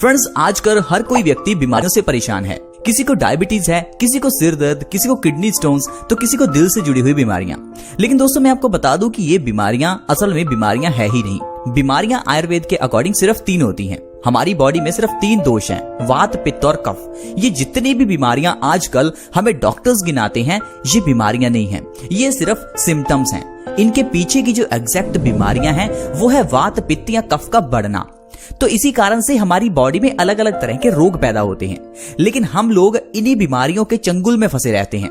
Friends, आजकल हर कोई व्यक्ति बीमारियों से परेशान है। किसी को डायबिटीज है, किसी को सिर दर्द, किसी को किडनी स्टोन्स, तो किसी को दिल से जुड़ी हुई बीमारियां। लेकिन दोस्तों, मैं आपको बता दूं कि ये बीमारियां असल में बीमारियां है ही नहीं। बीमारियां आयुर्वेद के अकॉर्डिंग सिर्फ 3 होती हैं। हमारी बॉडी में सिर्फ 3 दोष हैं, वात, पित्त और कफ। ये जितनी भी बीमारियां आजकल हमें डॉक्टर्स गिनाते हैं, ये बीमारियां नहीं हैं, ये सिर्फ सिम्टम्स हैं। इनके पीछे की जो एग्जैक्ट बीमारियां हैं वो है वात, पित्त या कफ का बढ़ना। तो इसी कारण से हमारी बॉडी में अलग अलग तरह के रोग पैदा होते हैं, लेकिन हम लोग इन्हीं बीमारियों के चंगुल में फंसे रहते हैं।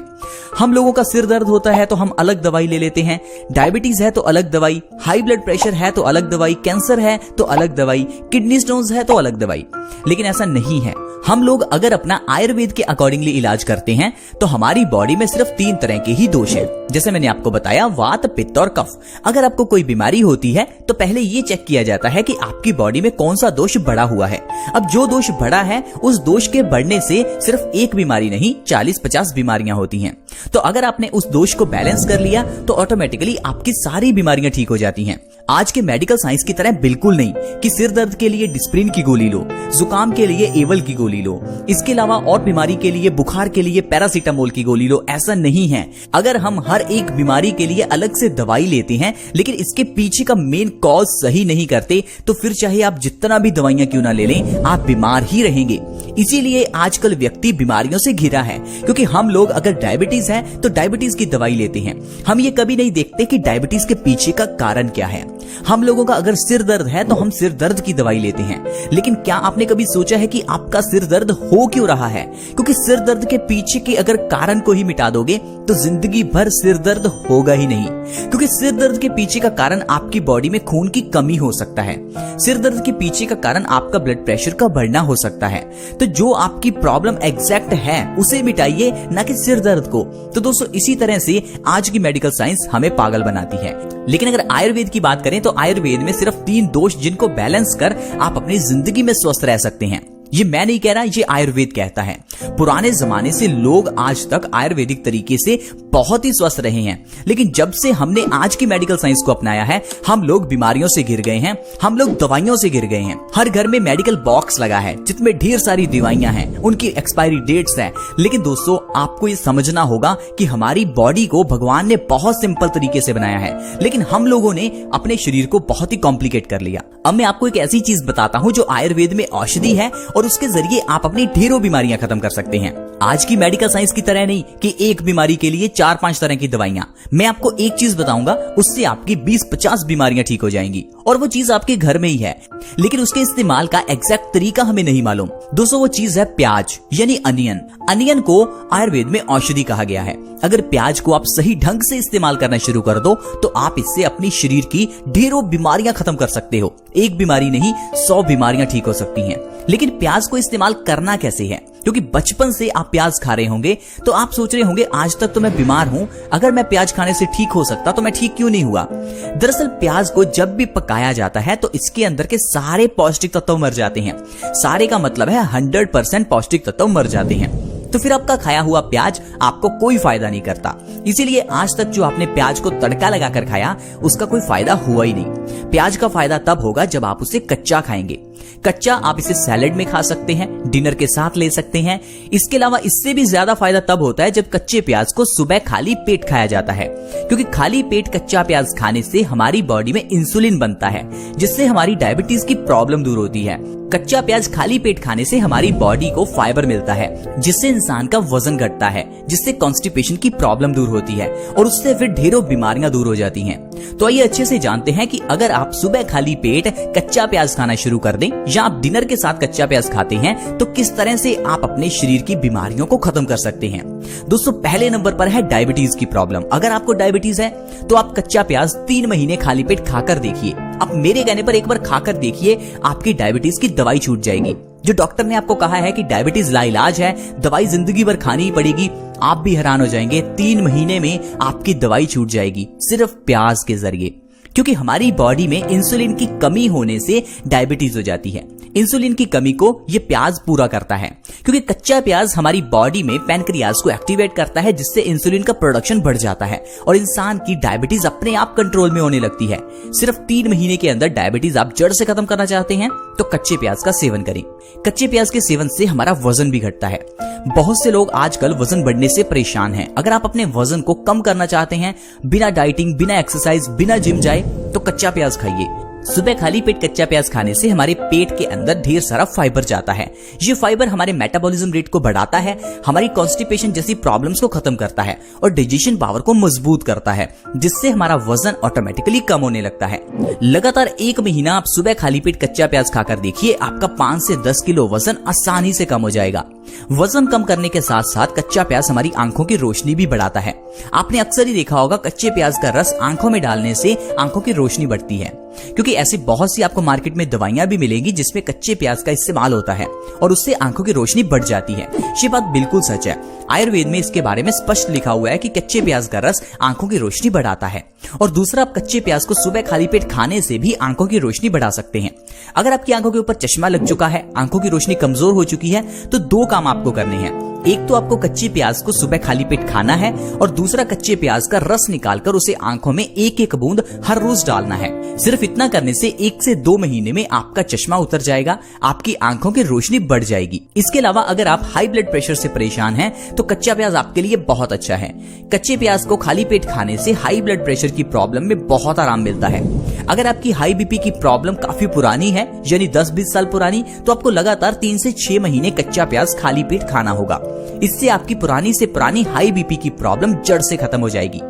हम लोगों का सिर दर्द होता है तो हम अलग दवाई ले लेते हैं, डायबिटीज है तो अलग दवाई, हाई ब्लड प्रेशर है तो अलग दवाई, कैंसर है तो अलग दवाई, किडनी स्टोन्स है तो अलग दवाई। लेकिन ऐसा नहीं है। हम लोग अगर अपना आयुर्वेद के अकॉर्डिंगली इलाज करते हैं तो हमारी बॉडी में सिर्फ 3 तरह के ही दोष है। जैसे मैंने आपको बताया, वात, पित्त और कफ। अगर आपको कोई बीमारी होती है तो पहले ये चेक किया जाता है कि आपकी बॉडी में कौन सा दोष बढ़ा हुआ है। अब जो दोष बढ़ा है, उस दोष के बढ़ने से सिर्फ एक बीमारी नहीं, 40-50 बीमारियां होती हैं। तो अगर आपने उस दोष को बैलेंस कर लिया तो ऑटोमेटिकली आपकी सारी बीमारियां ठीक हो जाती हैं। आज के मेडिकल साइंस की तरह बिल्कुल नहीं कि सिर दर्द के लिए डिस्प्रिन की गोली लो, जुकाम के लिए एवल की गोली लो, इसके अलावा और बीमारी के लिए, बुखार के लिए पैरासीटामोल की गोली लो। ऐसा नहीं है। अगर हम हर एक बीमारी के लिए अलग से दवाई लेते हैं लेकिन इसके पीछे का मेन कॉज सही नहीं करते, तो फिर चाहे आप जितना भी दवाइयां क्यों ना ले लें, आप बीमार ही रहेंगे। इसीलिए आजकल व्यक्ति बीमारियों से घिरा है, क्योंकि हम लोग अगर डायबिटीज है तो डायबिटीज की दवाई लेते हैं। हम ये कभी नहीं देखते कि डायबिटीज के पीछे का कारण क्या है। हम लोगों का अगर सिर दर्द है तो हम सिर दर्द की दवाई लेते हैं, लेकिन क्या आपने कभी सोचा है कि आपका सिर दर्द हो क्यों रहा है? क्योंकि सिर दर्द के पीछे के अगर कारण को ही मिटा दोगे तो जिंदगी भर सिर दर्द होगा ही नहीं। क्योंकि सिर दर्द के पीछे का कारण आपकी बॉडी में खून की कमी हो सकता है। सिर दर्द के पीछे का कारण आपका ब्लड प्रेशर का बढ़ना हो सकता है। तो जो आपकी प्रॉब्लम एग्जैक्ट है उसे मिटाइए, ना कि सिर दर्द को। तो दोस्तों, इसी तरह से आज की मेडिकल साइंस हमें पागल बनाती है। लेकिन अगर आयुर्वेद की बात करें तो आयुर्वेद में सिर्फ 3 दोष जिनको बैलेंस कर आप अपनी जिंदगी में स्वस्थ रह सकते हैं। ये मैं नहीं कह रहा, ये आयुर्वेद कहता है। पुराने जमाने से लोग आज तक आयुर्वेदिक तरीके से बहुत ही स्वस्थ रहे हैं, लेकिन जब से हमने आज की मेडिकल साइंस को अपनाया है, हम लोग बीमारियों से घिर गए हैं, हम लोग दवाइयों से घिर गए हैं। हर घर में मेडिकल बॉक्स लगा है जिसमें ढेर सारी दवाइयां हैं, उनकी एक्सपायरी डेट्स हैं। लेकिन दोस्तों, आपको ये समझना होगा कि हमारी बॉडी को भगवान ने बहुत सिंपल तरीके से बनाया है, लेकिन हम लोगों ने अपने शरीर को बहुत ही कॉम्प्लिकेट कर लिया। अब मैं आपको एक ऐसी चीज बताता हूं जो आयुर्वेद में औषधि है और उसके जरिए आप अपनी ढेरों बीमारियां खत्म कर सकते हैं। आज की मेडिकल साइंस की तरह नहीं कि एक बीमारी के लिए 4-5 तरह की दवाइयां। मैं आपको एक चीज बताऊंगा, उससे आपकी 20-50 बीमारियां ठीक हो जाएंगी, और वो चीज आपके घर में ही है, लेकिन उसके इस्तेमाल का एग्जैक्ट तरीका हमें नहीं मालूम। दोस्तों, वो चीज है प्याज, यानी अनियन। अनियन को आयुर्वेद में औषधि कहा गया है। अगर प्याज को आप सही ढंग से इस्तेमाल करना शुरू कर दो तो आप इससे अपनी शरीर की ढेरों बीमारियां खत्म कर सकते हो। एक बीमारी नहीं, 100 बीमारियां ठीक हो सकती हैं। लेकिन प्याज को इस्तेमाल करना कैसे है? क्योंकि बचपन से आप प्याज खा रहे होंगे तो आप सोच रहे होंगे, आज तक तो मैं बीमार हूं, अगर मैं प्याज खाने से ठीक हो सकता तो मैं ठीक क्यों नहीं हुआ? दरअसल प्याज को जब भी पकाया जाता है तो इसके अंदर के सारे पौष्टिक तत्व मर जाते हैं। सारे का मतलब है 100% पौष्टिक तत्व मर जाते हैं। तो फिर आपका खाया हुआ प्याज आपको कोई फायदा नहीं करता। इसीलिए आज तक जो आपने प्याज को तड़का लगाकर खाया, उसका कोई फायदा हुआ ही नहीं। प्याज का फायदा तब होगा जब आप उसे कच्चा खाएंगे। कच्चा आप इसे सैलेड में खा सकते हैं, डिनर के साथ ले सकते हैं। इसके अलावा इससे भी ज्यादा फायदा तब होता है जब कच्चे प्याज को सुबह खाली पेट खाया जाता है, क्योंकि खाली पेट कच्चा प्याज खाने से हमारी बॉडी में इंसुलिन बनता है, जिससे हमारी डायबिटीज की प्रॉब्लम दूर होती है। कच्चा प्याज खाली पेट खाने से हमारी बॉडी को फाइबर मिलता है, जिससे इंसान का वजन घटता है, जिससे कॉन्स्टिपेशन की प्रॉब्लम दूर होती है, और उससे फिर ढेरों बीमारियां दूर हो जाती हैं। तो आइए अच्छे से जानते हैं कि अगर आप सुबह खाली पेट कच्चा प्याज खाना शुरू कर दें, या आप डिनर के साथ कच्चा प्याज खाते हैं, तो किस तरह से आप अपने शरीर की बीमारियों को खत्म कर सकते हैं। दोस्तों, पहले नंबर पर है डायबिटीज की प्रॉब्लम। अगर आपको डायबिटीज है तो आप कच्चा प्याज 3 महीने खाली पेट खाकर देखिए। आप मेरे कहने पर एक बार खाकर देखिए, आपकी डायबिटीज की दवाई छूट जाएगी। जो डॉक्टर ने आपको कहा है कि डायबिटीज लाइलाज है, दवाई जिंदगी भर खानी ही पड़ेगी, आप भी हैरान हो जाएंगे। 3 महीने में आपकी दवाई छूट जाएगी, सिर्फ प्याज के जरिए। क्योंकि हमारी बॉडी में इंसुलिन की कमी होने से डायबिटीज हो जाती है। इंसुलिन की कमी को ये प्याज पूरा करता है, क्योंकि कच्चा प्याज हमारी बॉडी में पैनक्रियाज को एक्टिवेट करता है, जिससे इंसुलिन का प्रोडक्शन बढ़ जाता है और इंसान की डायबिटीज अपने आप कंट्रोल में होने लगती है। सिर्फ 3 महीने के अंदर डायबिटीज आप जड़ से खत्म करना चाहते हैं तो कच्चे प्याज का सेवन करें। कच्चे प्याज के सेवन से हमारा वजन भी घटता है। बहुत से लोग आजकल वजन बढ़ने से परेशान हैं। अगर आप अपने वजन को कम करना चाहते हैं बिना डाइटिंग, बिना एक्सरसाइज, बिना जिम जाए, तो कच्चा प्याज खाइए। सुबह खाली पेट कच्चा प्याज खाने से हमारे पेट के अंदर ढेर सारा फाइबर जाता है। ये फाइबर हमारे मेटाबॉलिज्म रेट को बढ़ाता है, हमारी कॉन्स्टिपेशन जैसी प्रॉब्लम्स को खत्म करता है और डाइजेशन पावर को मजबूत करता है, जिससे हमारा वजन ऑटोमेटिकली कम होने लगता है। लगातार 1 महीना आप सुबह खाली पेट कच्चा प्याज खाकर देखिए, आपका 5 से 10 किलो वजन आसानी से कम हो जाएगा। वजन कम करने के साथ साथ कच्चा प्याज हमारी आंखों की रोशनी भी बढ़ाता है। आपने अक्सर ही देखा होगा कच्चे प्याज का रस आंखों में डालने से आंखों की रोशनी बढ़ती है, क्योंकि ऐसी बहुत सी आपको मार्केट में दवाइयां भी मिलेंगी जिसमें कच्चे प्याज का इस्तेमाल होता है और उससे आंखों की रोशनी बढ़ जाती है। ये बात बिल्कुल सच है। आयुर्वेद में इसके बारे में स्पष्ट लिखा हुआ है कि कच्चे प्याज का रस आंखों की रोशनी बढ़ाता है। और दूसरा, आप कच्चे प्याज को सुबह खाली पेट खाने से भी आंखों की रोशनी बढ़ा सकते हैं। अगर आपकी आंखों के ऊपर चश्मा लग चुका है, आंखों की रोशनी कमजोर हो चुकी है, तो 2 काम आपको करने हैं। एक तो आपको कच्चे प्याज को सुबह खाली पेट खाना है और दूसरा कच्चे प्याज का रस निकालकर उसे आंखों में 1-1 बूंद हर रोज डालना है। सिर्फ इतना करने से 1 से 2 महीने में आपका चश्मा उतर जाएगा, आपकी आंखों की रोशनी बढ़ जाएगी। इसके अलावा अगर आप हाई ब्लड प्रेशर से परेशान हैं तो कच्चा प्याज आपके लिए बहुत अच्छा है। कच्चे प्याज को खाली पेट खाने से हाई ब्लड प्रेशर की प्रॉब्लम में बहुत आराम मिलता है। अगर आपकी हाई बीपी की प्रॉब्लम काफी पुरानी है, यानी 10-20 साल पुरानी, तो आपको लगातार 3 से 6 महीने कच्चा प्याज खाली पेट खाना होगा। इससे आपकी पुरानी से पुरानी हाई बीपी की प्रॉब्लम जड़ से खत्म हो जाएगी।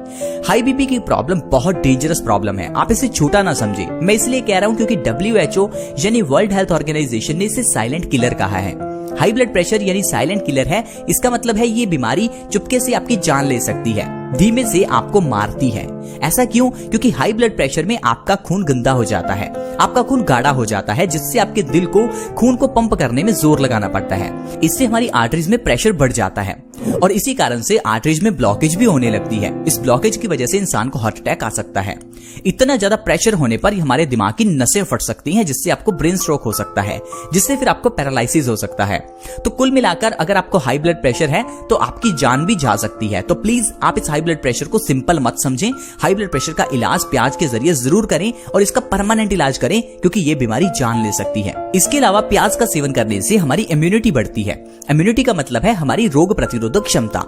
हाई बीपी की प्रॉब्लम बहुत डेंजरस प्रॉब्लम है, आप इसे छोटा ना समझे। मैं इसलिए कह रहा हूं क्योंकि WHO यानी वर्ल्ड हेल्थ ऑर्गेनाइजेशन ने इसे साइलेंट किलर कहा है। हाई ब्लड प्रेशर यानी साइलेंट किलर है। इसका मतलब है ये बीमारी चुपके से आपकी जान ले सकती है, धीमे से आपको मारती है। ऐसा क्यों? क्योंकि हाई ब्लड प्रेशर में आपका खून गंदा हो जाता है, आपका खून गाढ़ा हो जाता है, जिससे आपके दिल को खून को पंप करने में जोर लगाना पड़ता है। इससे हमारी आर्टरीज में प्रेशर बढ़ जाता है और इसी कारण से आर्टरीज में ब्लॉकेज भी होने लगती है। इस ब्लॉकेज की वजह से इंसान को हार्ट अटैक आ सकता है। इतना ज्यादा प्रेशर होने पर हमारे दिमाग की नसें फट सकती हैं, जिससे आपको ब्रेन स्ट्रोक हो सकता है, जिससे फिर आपको पैरालिसिस हो सकता है। तो कुल मिलाकर अगर आपको हाई ब्लड प्रेशर है तो आपकी जान भी जा सकती है। तो प्लीज आप इस हाई ब्लड प्रेशर को सिंपल मत समझें। हाई ब्लड प्रेशर का इलाज प्याज के जरिए जरूर करें और इसका परमानेंट इलाज करें, क्योंकि ये बीमारी जान ले सकती है। इसके अलावा प्याज का सेवन करने से हमारी इम्यूनिटी बढ़ती है। इम्यूनिटी का मतलब है हमारी रोग प्रतिरोधक क्षमता।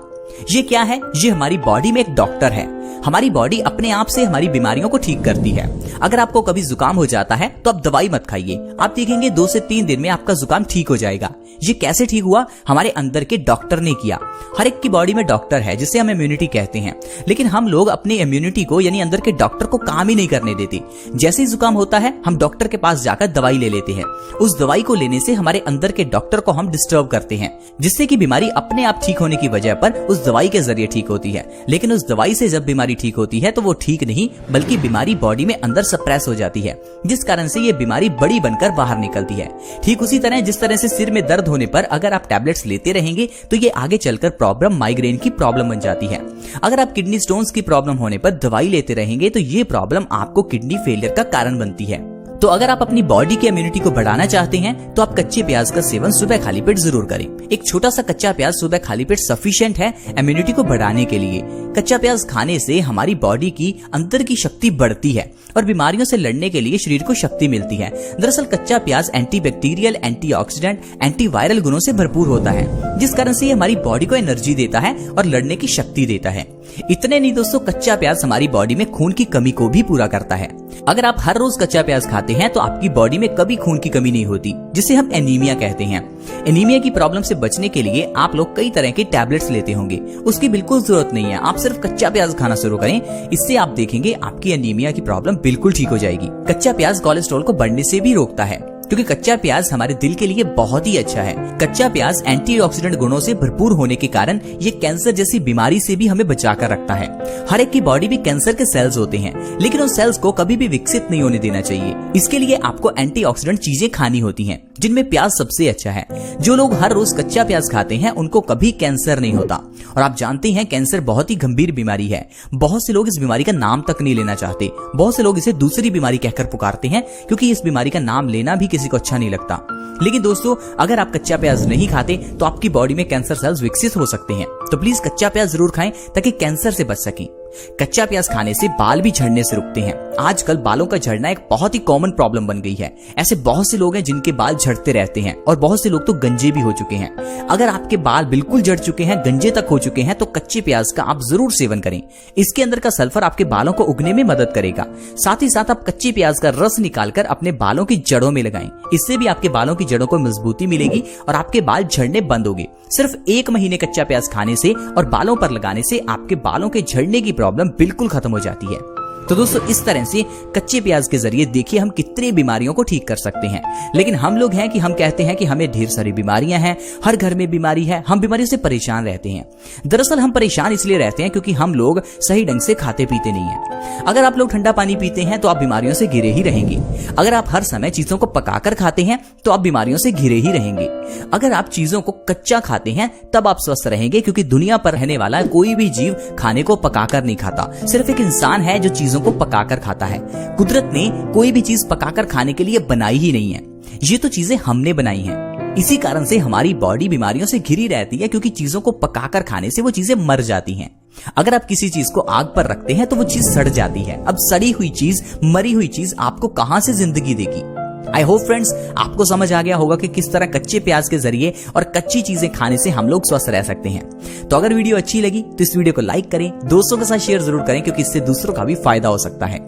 ये क्या है? ये हमारी बॉडी में एक डॉक्टर है। हमारी बॉडी अपने आप से हमारी बीमारियों को ठीक करती है। अगर आपको कभी जुकाम हो जाता है तो आप दवाई मत खाइए, आप देखेंगे 2 से 3 दिन में आपका जुकाम ठीक हो जाएगा। ये कैसे ठीक हुआ? हमारे अंदर के डॉक्टर ने किया। हर एक की बॉडी में डॉक्टर है, जिसे हम इम्यूनिटी कहते हैं, लेकिन हम लोग अपनी इम्यूनिटी को यानी अंदर के डॉक्टर को काम ही नहीं करने देते। जैसे ही जुकाम होता है हम डॉक्टर के पास जाकर दवाई ले लेते हैं। उस दवाई को लेने से हमारे अंदर के डॉक्टर को हम डिस्टर्ब करते हैं, जिससे कि बीमारी अपने आप ठीक होने की वजह पर उस दवाई के जरिए ठीक होती है। लेकिन उस दवाई से जब बीमारी ठीक होती है तो वो ठीक नहीं, बल्कि बीमारी बॉडी में अंदर सप्रेस हो जाती है, जिस कारण से ये बीमारी बड़ी बनकर बाहर निकलती है। ठीक उसी तरह जिस तरह से सिर में दर्द होने पर अगर आप टैबलेट्स लेते रहेंगे तो ये आगे चलकर प्रॉब्लम माइग्रेन की प्रॉब्लम बन जाती है। अगर आप किडनी स्टोन्स की प्रॉब्लम होने पर दवाई लेते रहेंगे तो ये प्रॉब्लम आपको किडनी फेलियर का कारण बनती है। तो अगर आप अपनी बॉडी की इम्यूनिटी को बढ़ाना चाहते हैं तो आप कच्चे प्याज का सेवन सुबह खाली पेट जरूर करें। एक छोटा सा कच्चा प्याज सुबह खाली पेट सफिशिएंट है इम्यूनिटी को बढ़ाने के लिए। कच्चा प्याज खाने से हमारी बॉडी की अंदर की शक्ति बढ़ती है और बीमारियों से लड़ने के लिए शरीर को शक्ति मिलती है। दरअसल कच्चा प्याज एंटीबैक्टीरियल, एंटीऑक्सीडेंट, एंटीवायरल गुणों से भरपूर होता है, जिस कारण से ये हमारी बॉडी को एनर्जी देता है और लड़ने की शक्ति देता है। इतने नहीं दोस्तों, कच्चा प्याज हमारी बॉडी में खून की कमी को भी पूरा करता है। अगर आप हर रोज कच्चा प्याज खाते हैं तो आपकी बॉडी में कभी खून की कमी नहीं होती, जिसे हम एनीमिया कहते हैं। एनीमिया की प्रॉब्लम से बचने के लिए आप लोग कई तरह के टैबलेट्स लेते होंगे, उसकी बिल्कुल जरूरत नहीं है। आप सिर्फ कच्चा प्याज खाना शुरू करें, इससे आप देखेंगे आपकी एनीमिया की प्रॉब्लम बिल्कुल ठीक हो जाएगी। कच्चा प्याज कोलेस्ट्रॉल को बढ़ने से भी रोकता है, क्योंकि कच्चा प्याज हमारे दिल के लिए बहुत ही अच्छा है। कच्चा प्याज एंटीऑक्सीडेंट गुणों से भरपूर होने के कारण ये कैंसर जैसी बीमारी से भी हमें बचाकर रखता है। हर एक की बॉडी में कैंसर के सेल्स होते हैं, लेकिन उन सेल्स को कभी भी विकसित नहीं होने देना चाहिए। इसके लिए आपको एंटीऑक्सीडेंट चीजें खानी होती हैं। जिनमें प्याज सबसे अच्छा है। जो लोग हर रोज कच्चा प्याज खाते हैं उनको कभी कैंसर नहीं होता। और आप जानते हैं कैंसर बहुत ही गंभीर बीमारी है। बहुत से लोग इस बीमारी का नाम तक नहीं लेना चाहते। बहुत से लोग इसे दूसरी बीमारी कहकर पुकारते हैं क्योंकि इस बीमारी का नाम लेना भी किसी को अच्छा नहीं लगता। लेकिन दोस्तों, अगर आप कच्चा प्याज नहीं खाते तो आपकी बॉडी में कैंसर सेल्स विकसित हो सकते हैं। तो प्लीज कच्चा प्याज जरूर खाएं ताकि कैंसर से बच सकें। कच्चा प्याज खाने से बाल भी झड़ने से रुकते हैं। आजकल बालों का झड़ना एक बहुत ही कॉमन प्रॉब्लम बन गई है। ऐसे बहुत से लोग हैं जिनके बाल झड़ते रहते हैं और बहुत से लोग तो गंजे भी हो चुके हैं। अगर आपके बाल बिल्कुल झड़ चुके हैं, गंजे तक हो चुके हैं, तो कच्चे प्याज का आप जरूर सेवन करें। इसके अंदर का सल्फर आपके बालों को उगने में मदद करेगा। साथ ही साथ आप कच्चे प्याज का रस निकालकर अपने बालों की जड़ों में लगाएं। इससे भी आपके बालों की जड़ों को मजबूती मिलेगी और आपके बाल झड़ने बंद होंगे। सिर्फ 1 महीने कच्चा प्याज खाने से और बालों पर लगाने से आपके बालों के झड़ने की प्रॉब्लम बिल्कुल खत्म हो जाती है। तो दोस्तों, इस तरह से कच्चे प्याज के जरिए देखिए हम कितनी बीमारियों को ठीक कर सकते हैं। लेकिन हम लोग हैं कि हम कहते हैं कि हमें ढेर सारी बीमारियां हैं, हर घर में बीमारी है, हम बीमारियों से परेशान रहते हैं। दरअसल हम परेशान इसलिए रहते हैं क्योंकि हम लोग सही ढंग से खाते पीते नहीं हैं। अगर आप लोग ठंडा पानी पीते हैं तो आप बीमारियों से घिरे ही रहेंगे। अगर आप हर समय चीजों को पकाकर खाते हैं तो आप बीमारियों से घिरे ही रहेंगे। अगर आप चीजों को कच्चा खाते हैं तब आप स्वस्थ रहेंगे, क्योंकि दुनिया पर रहने वाला कोई भी जीव खाने को पकाकर नहीं खाता। सिर्फ एक इंसान है जो चीजों को पकाकर खाता है। कुदरत ने कोई भी चीज पकाकर खाने के लिए बनाई ही नहीं है। ये तो चीजें हमने बनाई हैं। इसी कारण से हमारी बॉडी बीमारियों से घिरी रहती है, क्योंकि चीजों को पकाकर खाने से वो चीजें मर जाती हैं। अगर आप किसी चीज को आग पर रखते हैं तो वो चीज सड़ जाती है। अब सड़ी हुई चीज, मरी हुई चीज आपको कहां से जिंदगी देगी। आई होप फ्रेंड्स, आपको समझ आ गया होगा कि किस तरह कच्चे प्याज के जरिए और कच्ची चीजें खाने से हम लोग स्वस्थ रह सकते हैं। तो अगर वीडियो अच्छी लगी तो इस वीडियो को लाइक करें, दोस्तों के साथ शेयर जरूर करें, क्योंकि इससे दूसरों का भी फायदा हो सकता है।